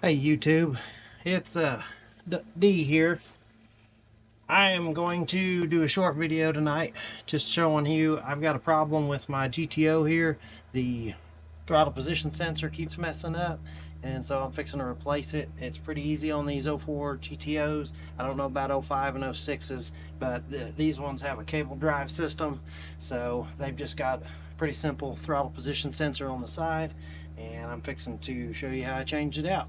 Hey YouTube, it's D here. I am going to do a short video tonight just showing you I've got a problem with my GTO here. The throttle position sensor keeps messing up, and so I'm fixing to replace it. It's pretty easy on these 04 GTOs. I don't know about 05 and 06s, but these ones have a cable drive system, so they've just got pretty simple throttle position sensor on the side, and I'm fixing to show you how I changed it out.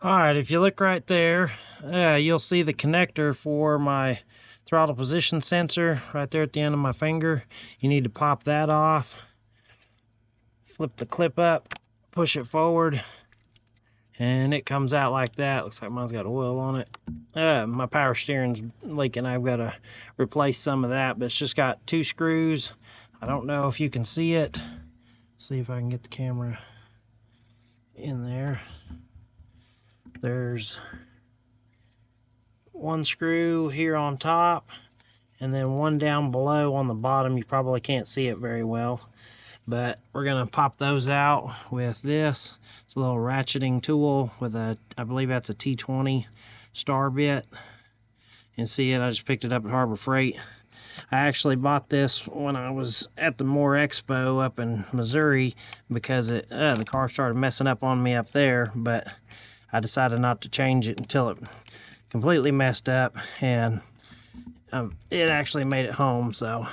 Alright, if you look right there, you'll see the connector for my throttle position sensor right there at the end of my finger. You need to pop that off, flip the clip up, push it forward, and it comes out like that. Looks like mine's got oil on it. My power steering's leaking. I've got to replace some of that, but it's just got two screws. I don't know if you can see it. See if I can get the camera in there. There's one screw here on top and then one down below on the bottom. You probably can't see it very well, but we're gonna pop those out with this. It's a little ratcheting tool with a, I believe that's a T20 star bit. And see it, I just picked it up at Harbor Freight. I actually bought this when I was at the Moore Expo up in Missouri because the car started messing up on me up there, but I decided not to change it until it completely messed up, and it actually made it home, so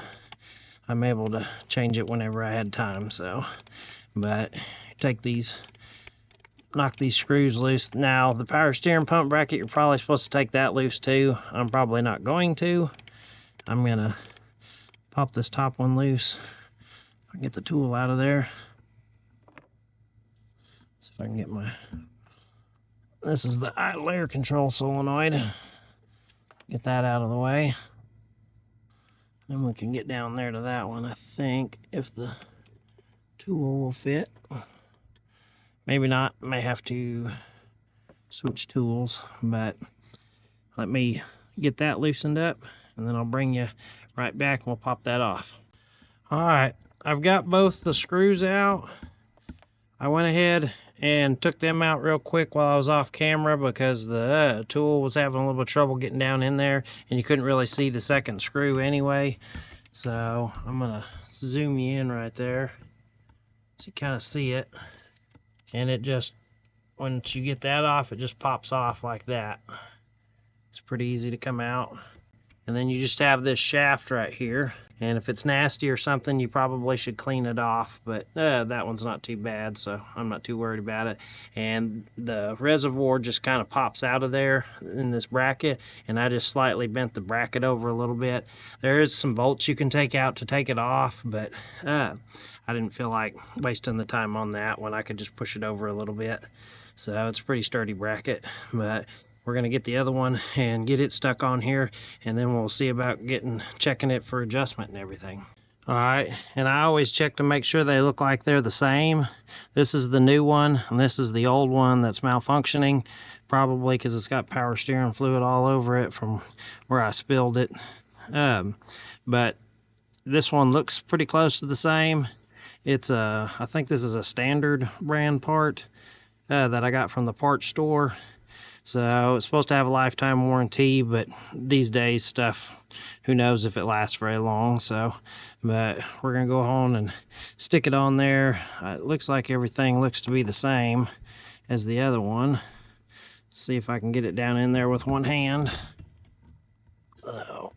I'm able to change it whenever I had time. So, but take these, knock these screws loose. Now the power steering pump bracket, you're probably supposed to take that loose too. I'm probably not going to. I'm gonna pop this top one loose. I'll get the tool out of there. See if I can get my, this is the idle air control solenoid. Get that out of the way. Then we can get down there to that one, I think, if the tool will fit. Maybe not, may have to switch tools, but let me get that loosened up and then I'll bring you right back and we'll pop that off. All right, I've got both the screws out. I went ahead and took them out real quick while I was off camera because the tool was having a little bit of trouble getting down in there and you couldn't really see the second screw anyway. So I'm gonna zoom you in right there so you kind of see it. And it just, once you get that off, it just pops off like that. It's pretty easy to come out. And then you just have this shaft right here. And if it's nasty or something, you probably should clean it off. But that one's not too bad, so I'm not too worried about it. And the reservoir just kind of pops out of there in this bracket. And I just slightly bent the bracket over a little bit. There is some bolts you can take out to take it off, but I didn't feel like wasting the time on that when I could just push it over a little bit. So it's a pretty sturdy bracket, but we're going to get the other one and get it stuck on here, and then we'll see about checking it for adjustment and everything. All right, and I always check to make sure they look like they're the same. This is the new one, and this is the old one that's malfunctioning, probably because it's got power steering fluid all over it from where I spilled it. But this one looks pretty close to the same. It's I think this is a standard brand part that I got from the parts store. So it's supposed to have a lifetime warranty, but these days stuff, who knows if it lasts very long. So, but we're gonna go on and stick it on there. It looks like everything looks to be the same as the other one. Let's see if I can get it down in there with one hand. So,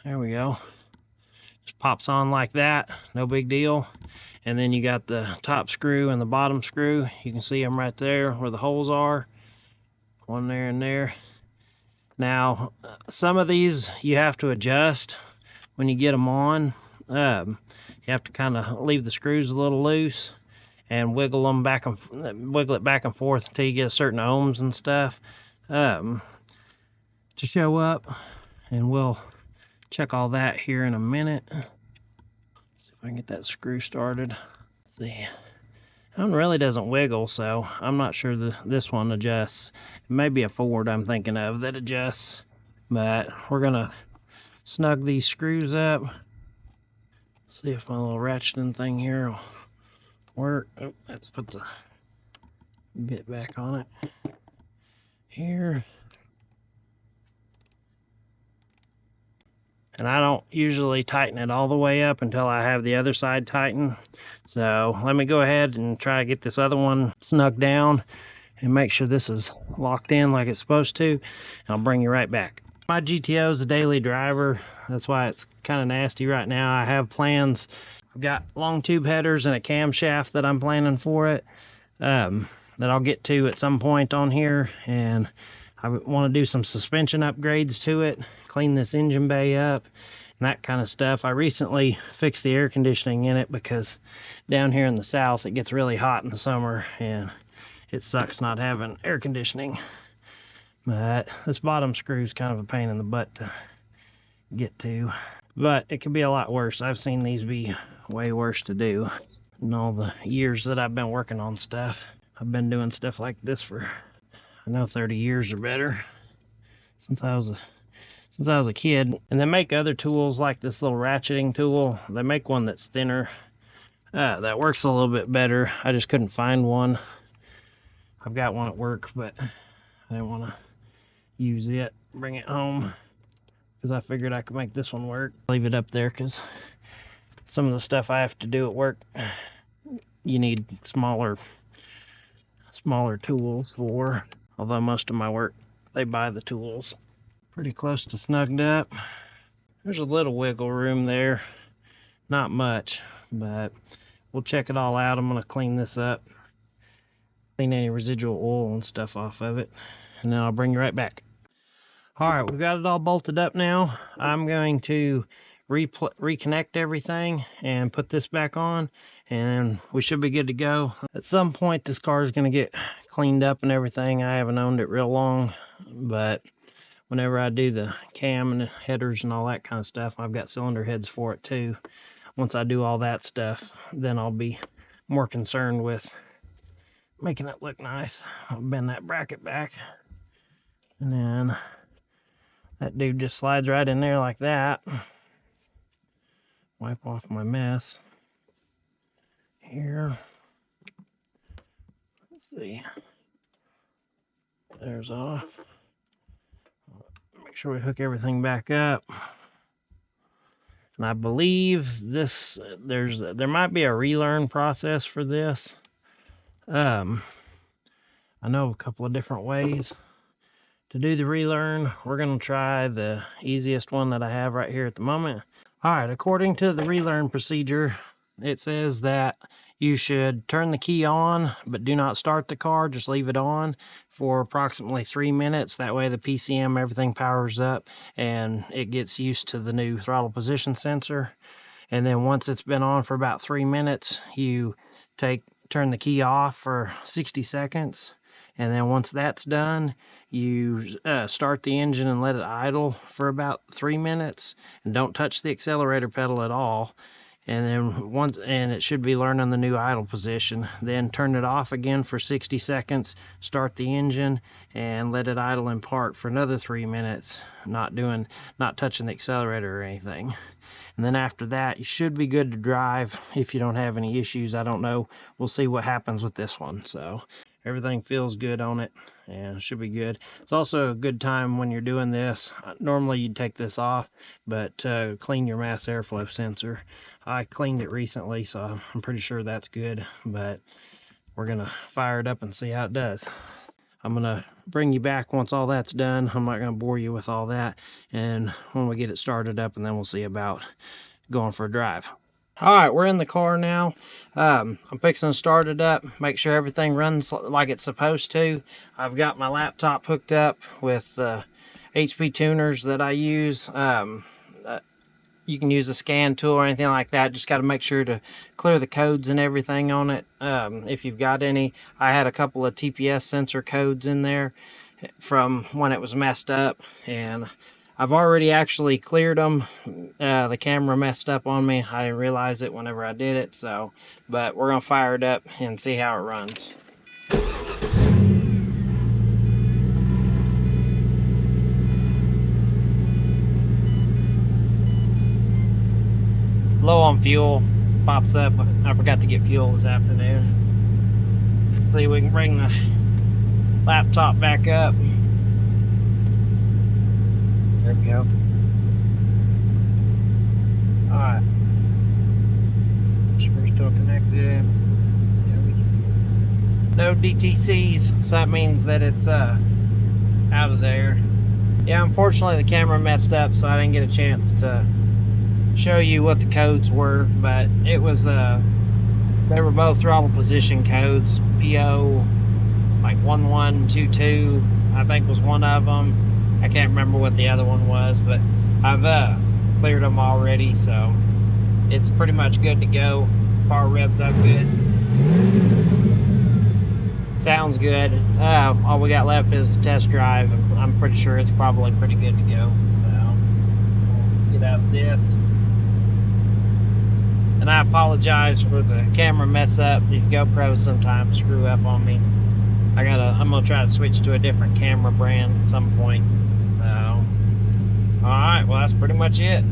there we go. Just pops on like that, no big deal. And then you got the top screw and the bottom screw. You can see them right there where the holes are. One there and there. Now, some of these you have to adjust when you get them on. You have to kind of leave the screws a little loose and wiggle them back and wiggle it back and forth until you get certain ohms and stuff to show up. And we'll check all that here in a minute. See if I can get that screw started. Let's see. That one really doesn't wiggle, so I'm not sure this one adjusts. It may be a Ford I'm thinking of that adjusts, but we're gonna snug these screws up. See if my little ratcheting thing here will work. Oh, let's put the bit back on it here. And I don't usually tighten it all the way up until I have the other side tightened. So let me go ahead and try to get this other one snug down and make sure this is locked in like it's supposed to. And I'll bring you right back. My GTO is a daily driver. That's why it's kind of nasty right now. I have plans. I've got long tube headers and a camshaft that I'm planning for it that I'll get to at some point on here. And I want to do some suspension upgrades to it, clean this engine bay up, and that kind of stuff. I recently fixed the air conditioning in it because down here in the south it gets really hot in the summer and it sucks not having air conditioning. But this bottom screw is kind of a pain in the butt to get to. But it could be a lot worse. I've seen these be way worse to do. In all the years that I've been working on stuff, I've been doing stuff like this for, I know, 30 years or better. Since I was a kid. And they make other tools like this little ratcheting tool. They make one that's thinner. That works a little bit better. I just couldn't find one. I've got one at work, but I didn't want to use it, bring it home, because I figured I could make this one work. Leave it up there because some of the stuff I have to do at work, you need smaller tools for. Although most of my work, they buy the tools. Pretty close to snugged up. There's a little wiggle room there. Not much, but we'll check it all out. I'm going to clean this up. Clean any residual oil and stuff off of it. And then I'll bring you right back. Alright, we've got it all bolted up now. I'm going to reconnect everything and put this back on, and we should be good to go. At some point this car is going to get cleaned up and everything. I haven't owned it real long, but whenever I do the cam and the headers and all that kind of stuff, I've got cylinder heads for it too. Once I do all that stuff, then I'll be more concerned with making it look nice. I'll bend that bracket back, and then that dude just slides right in there like that. Wipe off my mess here. Let's see. There's off. Make sure we hook everything back up. And I believe this, there might be a relearn process for this. I know a couple of different ways to do the relearn. We're going to try the easiest one that I have right here at the moment. All right, according to the relearn procedure, it says that you should turn the key on, but do not start the car. Just leave it on for approximately 3 minutes. That way the PCM, everything powers up and it gets used to the new throttle position sensor. And then once it's been on for about 3 minutes, you turn the key off for 60 seconds. And then once that's done, you start the engine and let it idle for about 3 minutes. And don't touch the accelerator pedal at all. And then it should be learning the new idle position. Then turn it off again for 60 seconds, start the engine, and let it idle in park for another 3 minutes, not touching the accelerator or anything. And then after that, you should be good to drive if you don't have any issues. I don't know. We'll see what happens with this one. So everything feels good on it and it should be good. It's also a good time when you're doing this. Normally you'd take this off, but clean your mass airflow sensor. I cleaned it recently, so I'm pretty sure that's good, but we're gonna fire it up and see how it does. I'm gonna bring you back once all that's done. I'm not gonna bore you with all that, and when we get it started up, and then we'll see about going for a drive. All right, we're in the car now. I'm fixing to start it up, make sure everything runs like it's supposed to. I've got my laptop hooked up with the HP tuners that I use. You can use a scan tool or anything like that. Just got to make sure to clear the codes and everything on it. If you've got any, I had a couple of TPS sensor codes in there from when it was messed up, and I've already actually cleared them. The camera messed up on me. I didn't realize it whenever I did it. But we're gonna fire it up and see how it runs. Low on fuel. pops up. I forgot to get fuel this afternoon. Let's see if we can bring the laptop back up. There we go. Alright. We're still connected. No DTCs, so that means that it's out of there. Yeah, unfortunately the camera messed up, so I didn't get a chance to show you what the codes were, but it was they were both throttle position codes. PO like 1122 I think was one of them. I can't remember what the other one was, but I've cleared them already, so it's pretty much good to go. Car revs up good, sounds good. All we got left is a test drive. I'm pretty sure it's probably pretty good to go. So we'll get out of this. And I apologize for the camera mess up. These GoPros sometimes screw up on me. I'm gonna try to switch to a different camera brand at some point. So, all right, well, that's pretty much it.